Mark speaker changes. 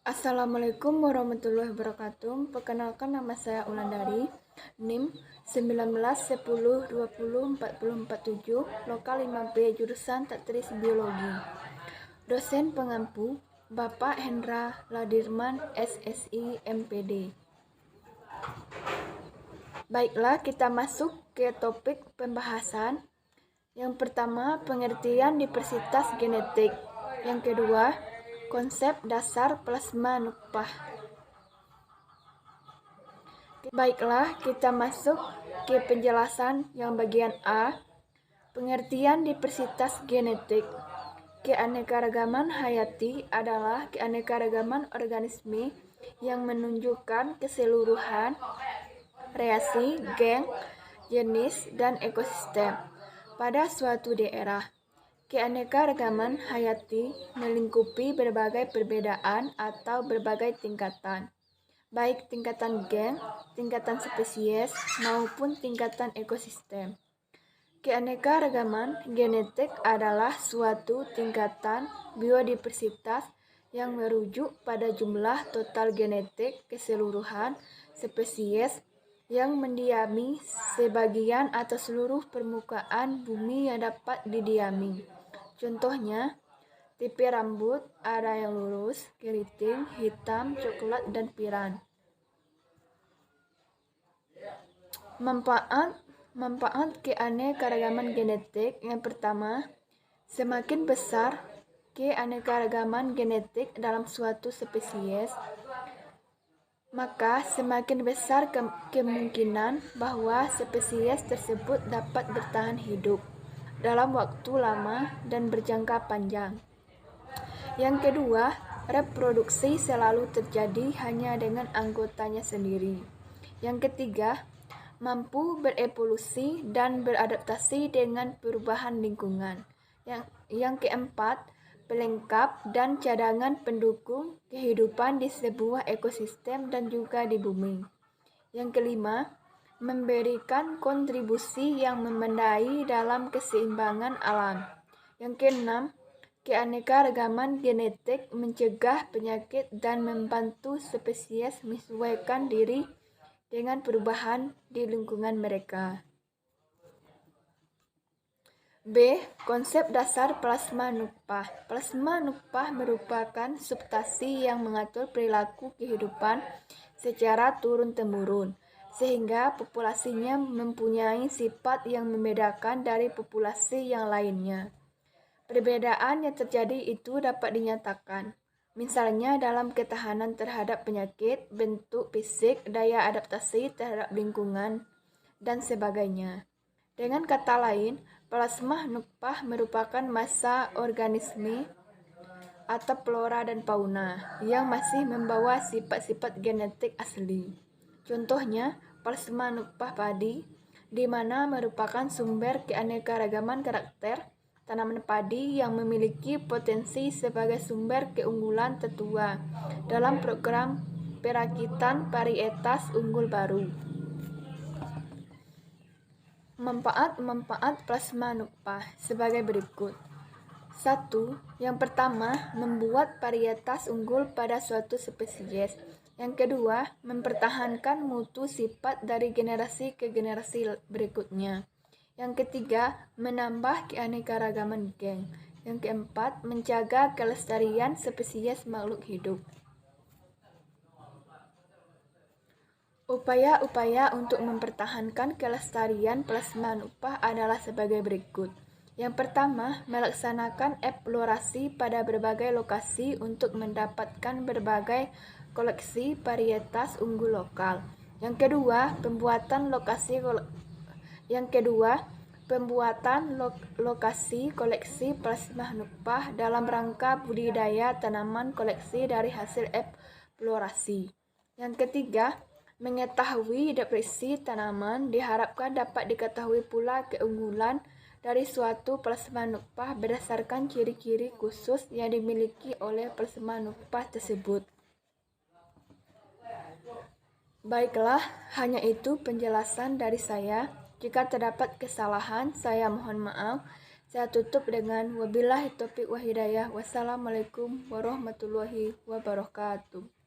Speaker 1: Assalamualaikum warahmatullahi wabarakatuh. Perkenalkan, nama saya Ulandari, NIM 1910204047, lokal 5B, jurusan Tak Terisi Biologi. Dosen pengampu Bapak Hendra Ladirman, SSI, MPD. Baiklah, kita masuk ke topik pembahasan. Yang pertama, pengertian diversitas genetik. Yang kedua, konsep dasar plasma nutfah. Baiklah, kita masuk ke penjelasan yang bagian A. Pengertian diversitas genetik. Keanekaragaman hayati adalah keanekaragaman organisme yang menunjukkan keseluruhan reaksi, gen, jenis, dan ekosistem pada suatu daerah. Keanekaragaman hayati melingkupi berbagai perbedaan atau berbagai tingkatan, baik tingkatan gen, tingkatan spesies, maupun tingkatan ekosistem. Keanekaragaman genetik adalah suatu tingkatan biodiversitas yang merujuk pada jumlah total genetik keseluruhan spesies yang mendiami sebagian atau seluruh permukaan bumi yang dapat didiami. Contohnya, tipe rambut ada yang lurus, keriting, hitam, coklat, dan pirang. Manfaat keanekaragaman genetik. Yang pertama, semakin besar keanekaragaman genetik dalam suatu spesies, maka semakin besar kemungkinan bahwa spesies tersebut dapat bertahan hidup dalam waktu lama dan berjangka panjang. Yang kedua, reproduksi selalu terjadi hanya dengan anggotanya sendiri. Yang ketiga, mampu berevolusi dan beradaptasi dengan perubahan lingkungan. Yang keempat, pelengkap dan cadangan pendukung kehidupan di sebuah ekosistem dan juga di bumi. Yang kelima, memberikan kontribusi yang memadai dalam keseimbangan alam. Yang keenam, keanekaragaman genetik mencegah penyakit dan membantu spesies menyesuaikan diri dengan perubahan di lingkungan mereka. B. Konsep dasar plasma nutfah. Plasma nutfah merupakan substansi yang mengatur perilaku kehidupan secara turun-temurun, sehingga populasinya mempunyai sifat yang membedakan dari populasi yang lainnya. Perbedaan yang terjadi itu dapat dinyatakan, misalnya dalam ketahanan terhadap penyakit, bentuk fisik, daya adaptasi terhadap lingkungan, dan sebagainya. Dengan kata lain, plasma nutfah merupakan massa organisme atau flora dan fauna yang masih membawa sifat-sifat genetik asli. Contohnya, plasma nutfah padi, di mana merupakan sumber keanekaragaman karakter tanaman padi yang memiliki potensi sebagai sumber keunggulan tertua dalam program perakitan varietas unggul baru. Manfaat plasma nutfah sebagai berikut. 1. Yang pertama, membuat varietas unggul pada suatu spesies. Yang kedua, mempertahankan mutu sifat dari generasi ke generasi berikutnya. Yang ketiga, menambah keanekaragaman gen. Yang keempat, menjaga kelestarian spesies makhluk hidup. Upaya-upaya untuk mempertahankan kelestarian plasma nutfah adalah sebagai berikut. Yang pertama, melaksanakan eksplorasi pada berbagai lokasi untuk mendapatkan berbagai koleksi varietas unggul lokal. Yang kedua, pembuatan lokasi koleksi plasma nutfah dalam rangka budidaya tanaman koleksi dari hasil eksplorasi. Yang ketiga, mengetahui depresi tanaman. Diharapkan dapat diketahui pula keunggulan dari suatu plasma nutfah berdasarkan ciri-ciri khusus yang dimiliki oleh plasma nutfah tersebut. Baiklah, hanya itu penjelasan dari saya. Jika terdapat kesalahan, saya mohon maaf. Saya tutup dengan wabillahi taufiq wa hidayah. Wassalamualaikum warahmatullahi wabarakatuh.